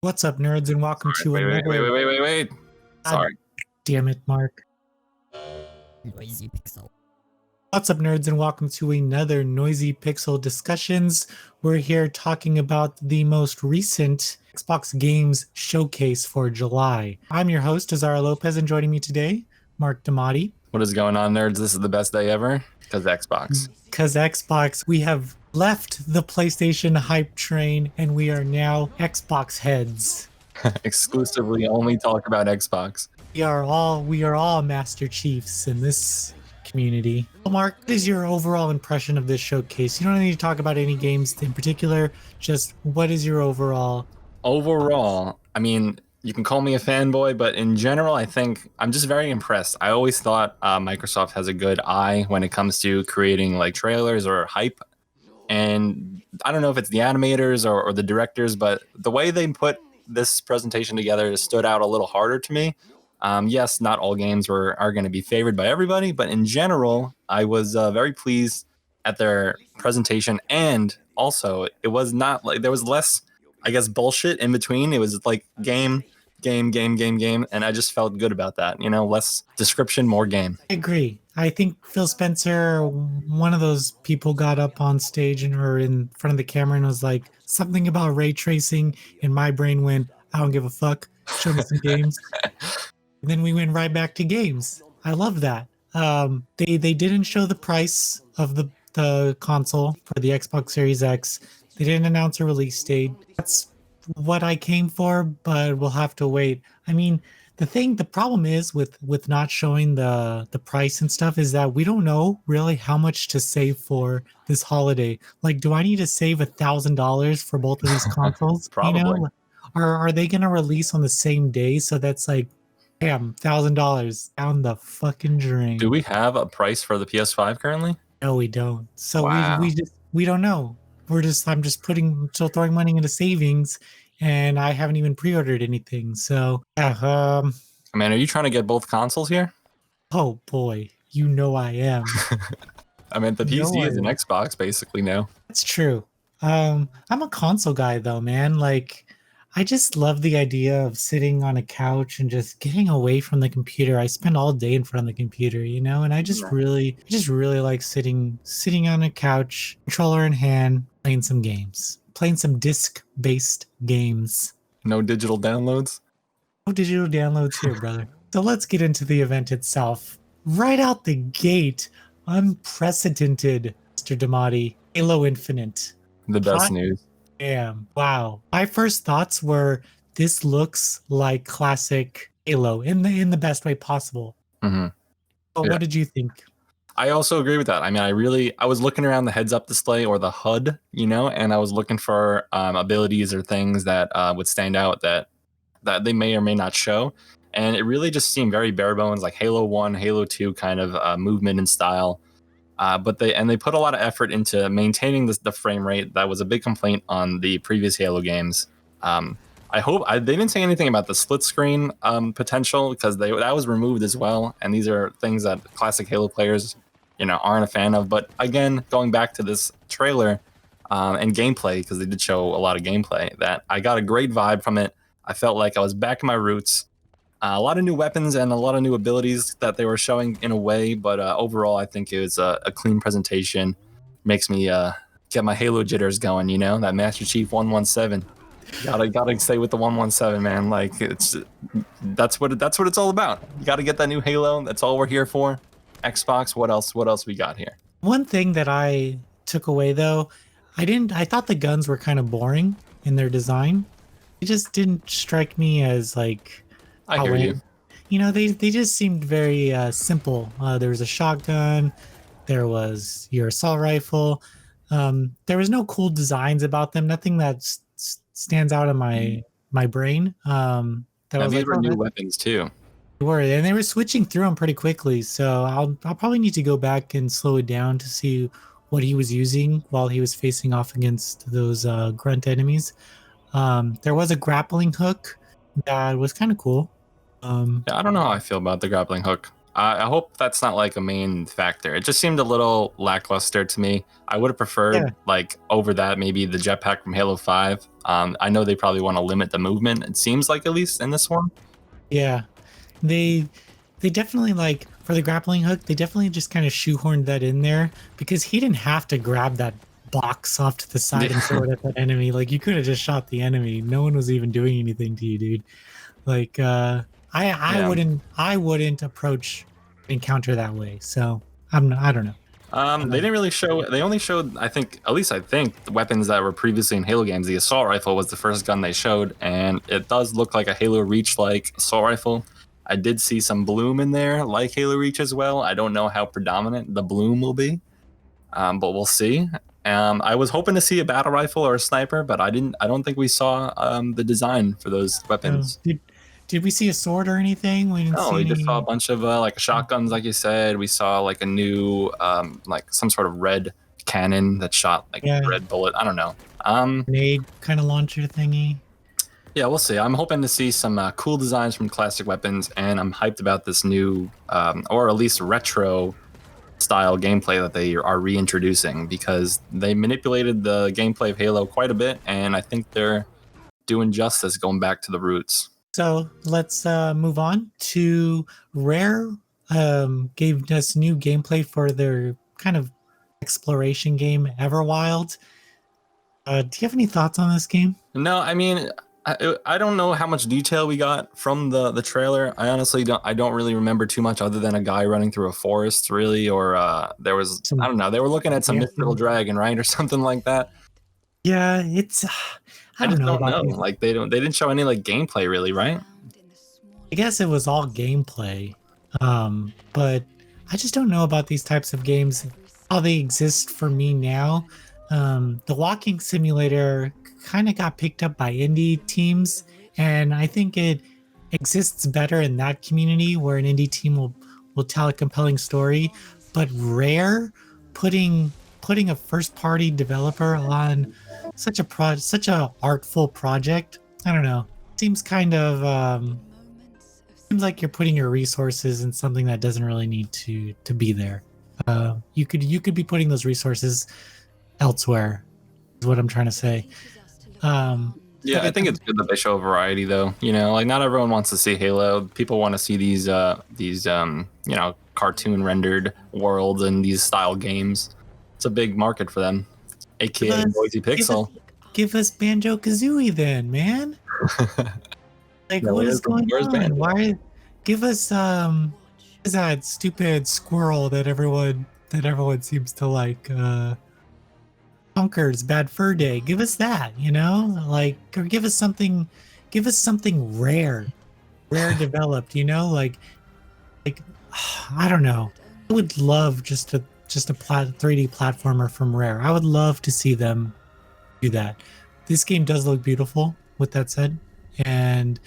What's up, nerds, and welcome to another. Wait. God Sorry. damn it, Mark. Noisy Pixel. What's up, nerds, and welcome to another Noisy Pixel Discussions. We're here talking about the most recent Xbox Games Showcase for July. I'm your host, Azara Lopez, and joining me today, Mark Damati. What is going on, nerds? This is the best day ever because Xbox. Because Xbox, we have left the PlayStation hype train, and we are now Xbox heads. Exclusively only talk about Xbox. We are all Master Chiefs in this community. Well, Mark, what is your overall impression of this showcase? You don't need to talk about any games in particular, just what is your overall? Overall, I mean, you can call me a fanboy, but in general, I think I'm just very impressed. I always thought Microsoft has a good eye when it comes to creating like trailers or hype. And I don't know if it's the animators or the directors, but the way they put this presentation together stood out a little harder to me. Yes, not all games are going to be favored by everybody, but in general, I was very pleased at their presentation. And also, it was not like there was less, I guess, bullshit in between. It was like game, and I just felt good about that. You know, less description, more game. I agree. I think Phil Spencer, one of those people, got up on stage or in front of the camera and was like, something about ray tracing, and my brain went, I don't give a fuck. Show me some games. And then we went right back to games. I love that. They didn't show the price of the console for the Xbox Series X. They didn't announce a release date. That's what I came for, but we'll have to wait. I mean, the problem is with not showing the price and stuff is that we don't know really how much to save for this holiday. Like, do I need to save $1,000 for both of these consoles? Probably. You know? Are they gonna release on the same day? So that's like, damn, $1,000 down the fucking drain. Do we have a price for the PS5 currently? No, we don't. So Wow. we don't know. I'm just throwing money into savings, and I haven't even pre-ordered anything. So yeah, I mean, are you trying to get both consoles here? oh boy, you know I am. I mean, the PC is an Xbox basically now. That's true. I'm a console guy though, man. Like, I just love the idea of sitting on a couch and just getting away from the computer. I spend all day in front of the computer, you know, and I just really like sitting on a couch, controller in hand, playing some games, playing some disc-based games. No digital downloads? No digital downloads here, brother. So let's get into the event itself. Right out the gate, unprecedented, Mr. Damati, Halo Infinite. The best news. Damn. Wow. My first thoughts were, this looks like classic Halo in the best way possible. Mm-hmm. But what did you think? I also agree with that. I mean, I was looking around the heads-up display or the HUD, you know, and I was looking for abilities or things that would stand out that they may or may not show. And it really just seemed very bare bones, like Halo 1, Halo 2 kind of movement and style. But they put a lot of effort into maintaining the frame rate. That was a big complaint on the previous Halo games. I hope they didn't say anything about the split screen potential, because that was removed as well. And these are things that classic Halo players, you know, aren't a fan of. But again, going back to this trailer and gameplay, because they did show a lot of gameplay, that I got a great vibe from it. I felt like I was back in my roots. A lot of new weapons and a lot of new abilities that they were showing in a way, but overall, I think it was a clean presentation. Makes me get my Halo jitters going, you know, that Master Chief 117. Gotta stay with the 117, man. Like, that's what it's all about. You gotta get that new Halo. That's all we're here for. Xbox, what else we got here? One thing that I took away though, I thought the guns were kind of boring in their design. It just didn't strike me as like, I hear you. You know, they just seemed very simple. There was a shotgun, there was your assault rifle. There was no cool designs about them. Nothing that stands out in my brain. These were new weapons too. They were, and they were switching through them pretty quickly. So I'll probably need to go back and slow it down to see what he was using while he was facing off against those grunt enemies. There was a grappling hook that was kind of cool. Yeah, I don't know how I feel about the grappling hook. I hope that's not like a main factor. It just seemed a little lackluster to me. I would have preferred like over that maybe the jetpack from Halo 5. I know they probably want to limit the movement. It seems like, at least in this one. Yeah, they they definitely, like, for the grappling hook, they definitely just kind of shoehorned that in there because he didn't have to grab that box off to the side and throw it at that enemy. Like, you could have just shot the enemy. No one was even doing anything to you, dude. Like, I wouldn't approach encounter that way. So I don't know. They didn't really show. They only showed, I think, at least I think, the weapons that were previously in Halo games. The assault rifle was the first gun they showed, and it does look like a Halo Reach like assault rifle. I did see some bloom in there, like Halo Reach as well. I don't know how predominant the bloom will be, but we'll see. I was hoping to see a battle rifle or a sniper, but I didn't. I don't think we saw the design for those weapons. Did we see a sword or anything? We didn't No, see we just any. saw a bunch of like shotguns, like you said. We saw like a new, like some sort of red cannon that shot like red bullet. I don't know. Grenade kind of launcher thingy. Yeah, we'll see. I'm hoping to see some cool designs from classic weapons, and I'm hyped about this new, or at least retro style gameplay that they are reintroducing, because they manipulated the gameplay of Halo quite a bit, and I think they're doing justice going back to the roots. So let's move on to Rare. Gave us new gameplay for their kind of exploration game, Everwild. Do you have any thoughts on this game? No, I mean, I don't know how much detail we got from the trailer. I honestly don't really remember too much other than a guy running through a forest, really, or there was I don't know. They were looking at some mythical dragon, right, or something like that. Yeah, it's I don't know. Like they didn't show any like gameplay really, right? I guess it was all gameplay, but I just don't know about these types of games, how they exist for me now. The walking simulator kind of got picked up by indie teams, and I think it exists better in that community where an indie team will tell a compelling story. But Rare putting a first party developer on such a artful project, I don't know. Seems kind of seems like you're putting your resources in something that doesn't really need to be there. You could be putting those resources elsewhere, is what I'm trying to say. Yeah, I think it's good that they show a variety, though. You know, like not everyone wants to see Halo. People want to see these you know, cartoon rendered worlds and these style games. It's a big market for them, aka Noisy Pixel. Give us Banjo Kazooie then, man. Like, what is going on? Why? Give us is that stupid squirrel that everyone seems to like? Conker's Bad Fur Day. Give us that, you know, like, or give us something rare developed, you know, like I don't know. I would love just a 3D platformer from Rare. I would love to see them do that. This game does look beautiful, with that said, and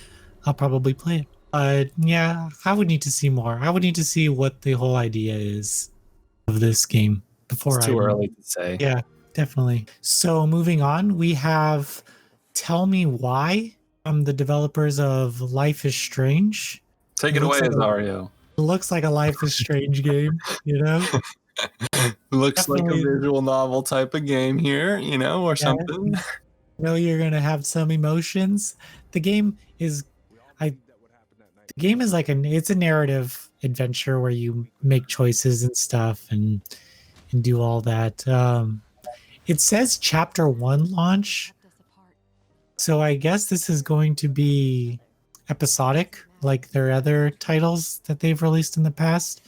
I'll probably play it. But yeah, I would need to see more. I would need to see what the whole idea is of this game before. It's too early to say. Yeah, definitely. So moving on, we have Tell Me Why from the developers of Life is Strange. Take it away, Azario. It looks like a Life is Strange game, you know? Looks definitely like a visual novel type of game here, you know, or something. You know, you're gonna have some emotions. The game is like it's a narrative adventure where you make choices and stuff and do all that. It says chapter 1 launch, so I guess this is going to be episodic like their other titles that they've released in the past.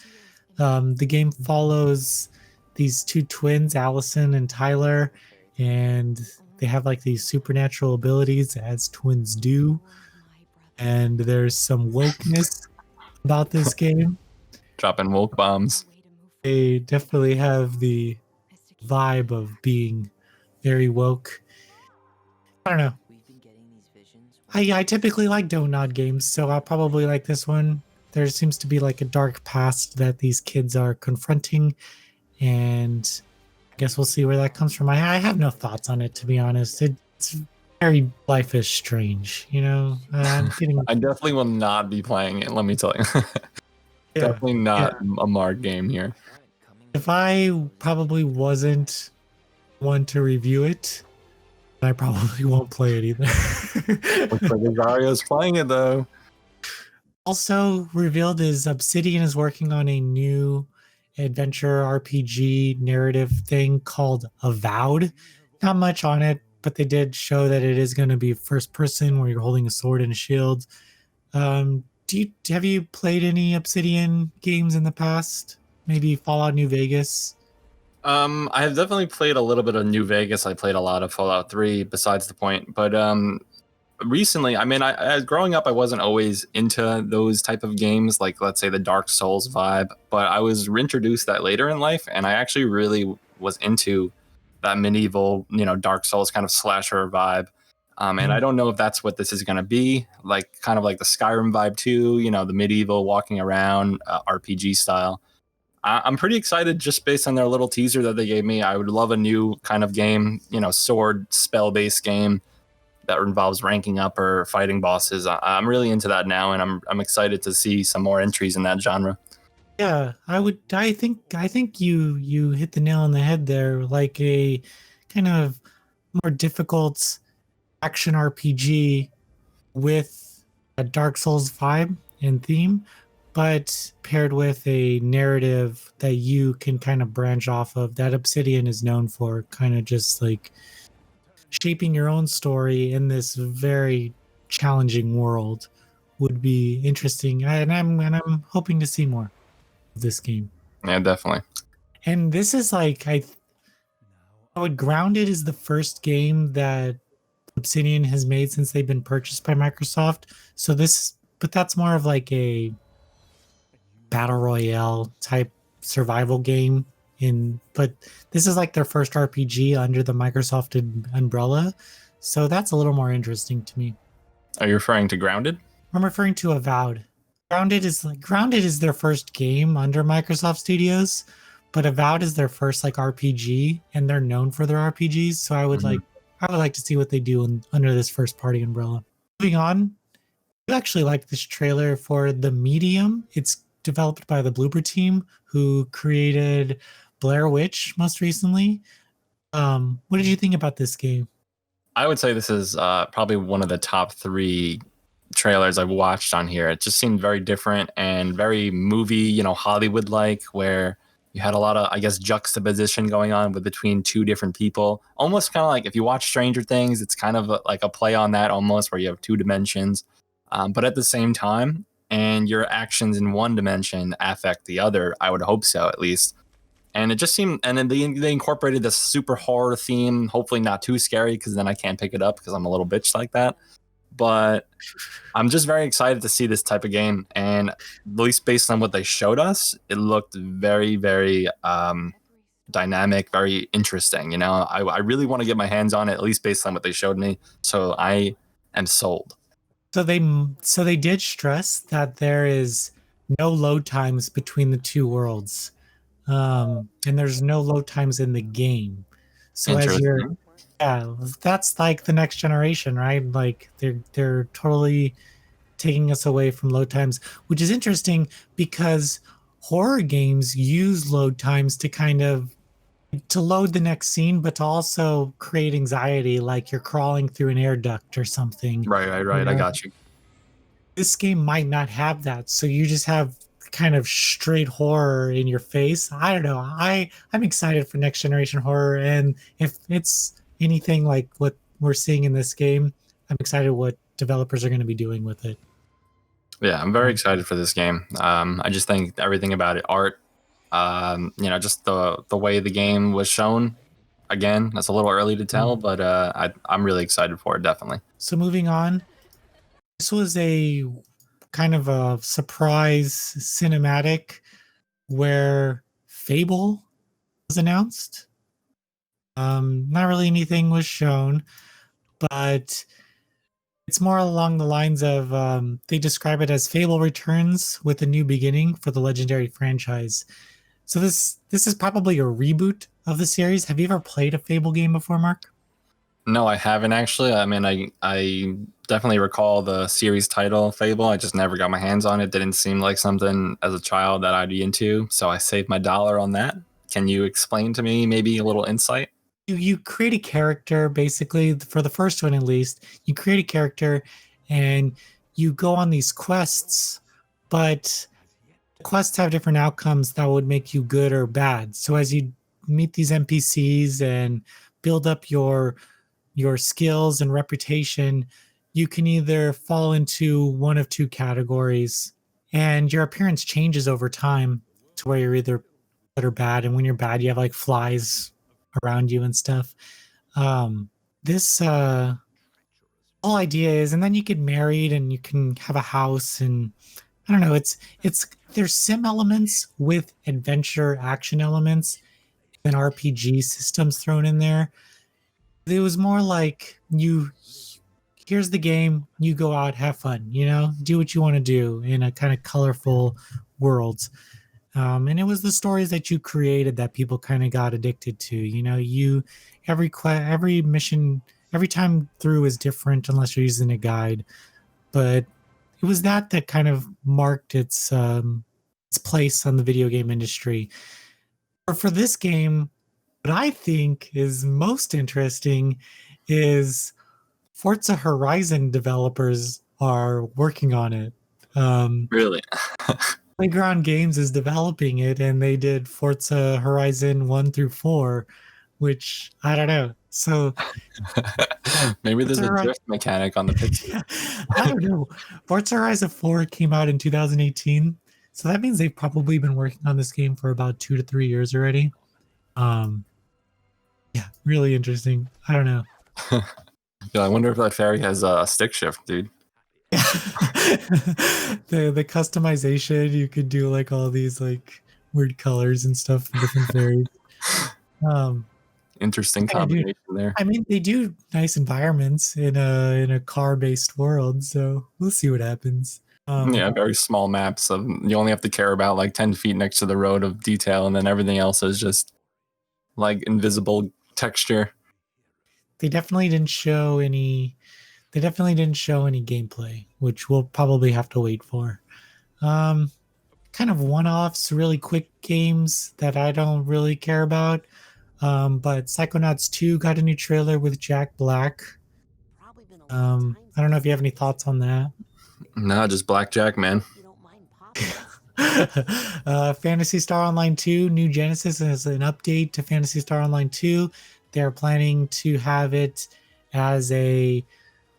The game follows these two twins, Allison and Tyler, and they have like these supernatural abilities as twins do. And there's some wokeness about this game. Dropping woke bombs. They definitely have the vibe of being very woke. I don't know. I typically like donut games, so I'll probably like this one. There seems to be like a dark past that these kids are confronting, and I guess we'll see where that comes from. I have no thoughts on it, to be honest. It's very Life is Strange, you know. I definitely will not be playing it, let me tell you. Yeah, Definitely not yeah. a Mark game here. If I probably wasn't one to review it, I probably won't play it either. Looks like Azario's playing it though. Also revealed is Obsidian is working on a new adventure RPG narrative thing called Avowed. Not much on it, but they did show that it is going to be first person where you're holding a sword and a shield. Have you played any Obsidian games in the past? Maybe Fallout New Vegas? I have definitely played a little bit of New Vegas. I played a lot of Fallout 3, besides the point. But recently, I mean, I growing up, I wasn't always into those type of games, like let's say the Dark Souls vibe. But I was introduced that later in life, and I actually really was into that medieval, Dark Souls kind of slasher vibe. And I don't know if that's what this is going to be, like kind of like the Skyrim vibe too. The medieval walking around RPG style. I'm pretty excited just based on their little teaser that they gave me. I would love a new kind of game, sword spell based game that involves ranking up or fighting bosses. I'm really into that now, and I'm excited to see some more entries in that genre. Yeah, I think you hit the nail on the head there. Like a kind of more difficult action RPG with a Dark Souls vibe and theme, but paired with a narrative that you can kind of branch off of, that Obsidian is known for, kind of just like shaping your own story in this very challenging world would be interesting. And I'm hoping to see more of this game. Yeah, definitely. And this is like I would Grounded is the first game that Obsidian has made since they've been purchased by Microsoft. But that's more of like a battle royale type survival game. But this is like their first RPG under the Microsoft umbrella, so that's a little more interesting to me. Are you referring to Grounded? I'm referring to Avowed. Grounded is their first game under Microsoft Studios, but Avowed is their first like RPG, and they're known for their RPGs. So I would like to see what they do under this first party umbrella. Moving on, you actually like this trailer for The Medium. It's developed by the Bloober team, who created Blair Witch most recently. What did you think about this game? I would say this is probably one of the top 3 trailers I've watched on here. It just seemed very different and very movie, Hollywood like, where you had a lot of, I guess, juxtaposition going on between 2 different people. Almost kind of like if you watch Stranger Things, it's kind of like a play on that almost, where you have 2 dimensions, but at the same time, and your actions in one dimension affect the other. I would hope so, at least. And it just seemed, and then they incorporated this super horror theme. Hopefully not too scary, because then I can't pick it up because I'm a little bitch like that. But I'm just very excited to see this type of game, and at least based on what they showed us, it looked very, very dynamic, very interesting. I really want to get my hands on it, at least based on what they showed me. So I am sold. So they did stress that there is no load times between the 2 worlds, and there's no load times in the game. So Interesting. yeah, that's like the next generation, right? Like they're totally taking us away from load times, which is interesting because horror games use load times to load the next scene, but to also create anxiety, like you're crawling through an air duct or something. Right. I got you. This game might not have that, so you just have kind of straight horror in your face. I don't know. I'm excited for next generation horror, and if it's anything like what we're seeing in this game, I'm excited what developers are going to be doing with it. Yeah, I'm very excited for this game. I just think everything about it, art, just the way the game was shown. Again, that's a little early to tell, but I'm really excited for it, definitely. So moving on, this was a kind of a surprise cinematic where Fable was announced. Not really anything was shown, but it's more along the lines of they describe it as Fable returns with a new beginning for the legendary franchise. So this is probably a reboot of the series. Have you ever played a Fable game before, Mark? No, I haven't actually. I mean, I definitely recall the series title Fable. I just never got my hands on it. Didn't seem like something as a child that I'd be into, so I saved my dollar on that. Can you explain to me maybe a little insight? You create a character basically for the first one at least. You create a character and you go on these quests, but quests have different outcomes that would make you good or bad. So as you meet these NPCs and build up your skills and reputation, you can either fall into one of two categories, and your appearance changes over time to where you're either good or bad. And when you're bad, you have like flies around you and stuff. This whole idea is, and then you get married and you can have a house, and I don't know. It's there's sim elements with adventure action elements and RPG systems thrown in there. It was more like you here's the game, you go out, have fun, do what you want to do in a kind of colorful world. And it was the stories that you created that people kind of got addicted to. You every mission, every time through is different unless you're using a guide. But it was that kind of marked its place on the video game industry. For this game, what I think is most interesting is Forza Horizon developers are working on it. Really? Playground Games is developing it, and they did Forza Horizon 1 through 4, which I don't know. So Maybe there's Forza a drift mechanic on the pixel. I don't know. Forza Horizon 4 came out in 2018, so that means they've probably been working on this game for about 2 to 3 years already. Yeah, really interesting. I don't know. Yeah, I wonder if that fairy has a stick shift, dude. The customization, you could do like all these like weird colors and stuff for different fairies. Interesting combination there. I mean, they do nice environments in a car-based world, so we'll see what happens. Yeah, very small maps. You only have to care about like 10 feet next to the road of detail, and then everything else is just like invisible texture. They definitely didn't show any. They definitely didn't show any gameplay, which we'll probably have to wait for. Kind of one-offs, really quick games that I don't really care about. But Psychonauts 2 got a new trailer with Jack Black. I don't know if you have any thoughts on that. No, just blackjack, man. Phantasy Star Online 2, New Genesis is an update to Phantasy Star Online 2. They're planning to have it as a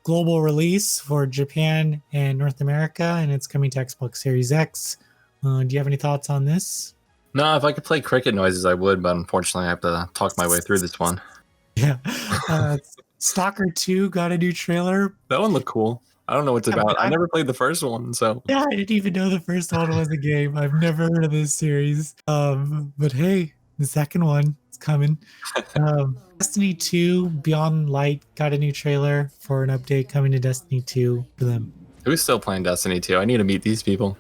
global release for Japan and North America, and it's coming to Xbox Series X. Do you have any thoughts on this? No, if I could play cricket noises, I would, but unfortunately, I have to talk my way through this one. Yeah. Stalker 2 got a new trailer. That one looked cool. I don't know what it's about. I never played the first one, so. Yeah, I didn't even know the first one was a game. I've never heard of this series. But hey, the second one is coming. Destiny 2 Beyond Light got a new trailer for an update coming to Destiny 2 for them. Who's still playing Destiny 2? I need to meet these people.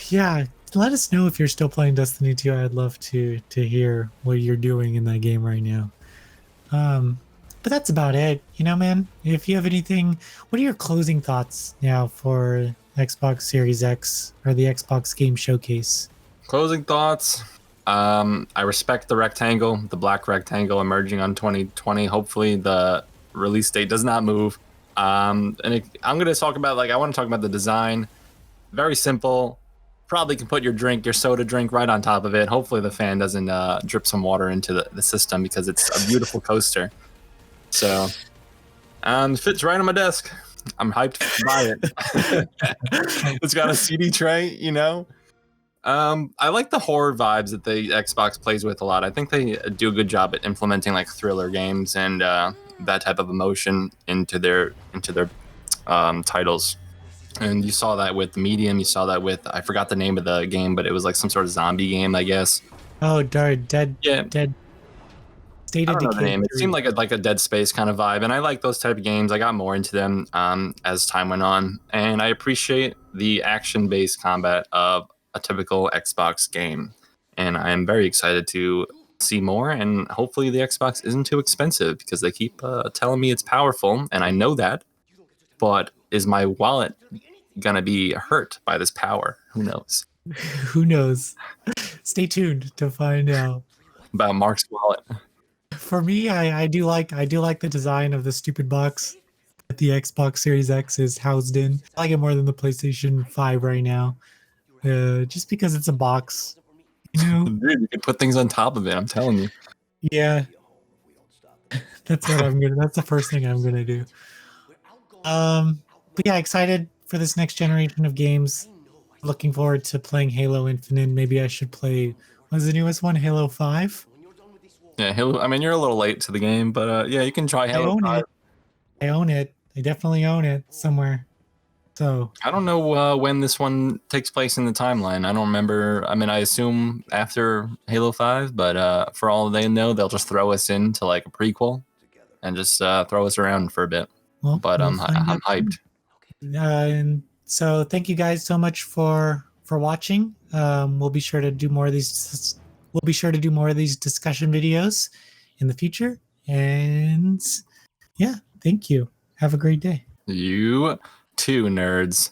Yeah, let us know if you're still playing Destiny 2. I'd love to hear what you're doing in that game right now. But that's about it. Man, if you have anything, what are your closing thoughts now for Xbox Series X or the Xbox Game Showcase? Closing thoughts. I respect the rectangle, the black rectangle emerging on 2020. Hopefully the release date does not move. I'm going to talk about, I want to talk about the design. Very simple. Probably can put your soda drink right on top of it. Hopefully the fan doesn't drip some water into the system, because it's a beautiful coaster. So, it fits right on my desk. I'm hyped to buy it. It's got a CD tray, I like the horror vibes that the Xbox plays with a lot. I think they do a good job at implementing like thriller games and that type of emotion into their titles. And you saw that with Medium. You saw that with, I forgot the name of the game, but it was like some sort of zombie game, I guess. Oh, Dead. Yeah. Dead. State of Decay. It seemed like a Dead Space kind of vibe, and I like those type of games. I got more into them as time went on, and I appreciate the action-based combat of a typical Xbox game. And I am very excited to see more, and hopefully the Xbox isn't too expensive because they keep telling me it's powerful, and I know that. But is my wallet gonna be hurt by this power? Who knows? Who knows? Stay tuned to find out. About Mark's wallet. For me, I do like the design of the stupid box that the Xbox Series X is housed in. I like it more than the PlayStation 5 right now. Just because it's a box, you know? Dude, you can put things on top of it. I'm telling you. Yeah, that's what I'm gonna. That's the first thing I'm gonna do. But yeah, excited for this next generation of games. Looking forward to playing Halo Infinite. Maybe I should play. What's the newest one? Halo 5. Yeah, Halo. I mean, you're a little late to the game, but yeah, you can try I Halo own 5. it. I own it. I definitely own it somewhere. So I don't know when this one takes place in the timeline. I don't remember. I mean, I assume after Halo 5, but for all they know, they'll just throw us into like a prequel and just throw us around for a bit. well, But we'll find I'm out soon. hyped. And so thank you guys so much for watching. We'll be sure to do more of these. We'll be sure to do more of these discussion videos in the future. And yeah, thank you. Have a great day. You too, nerds.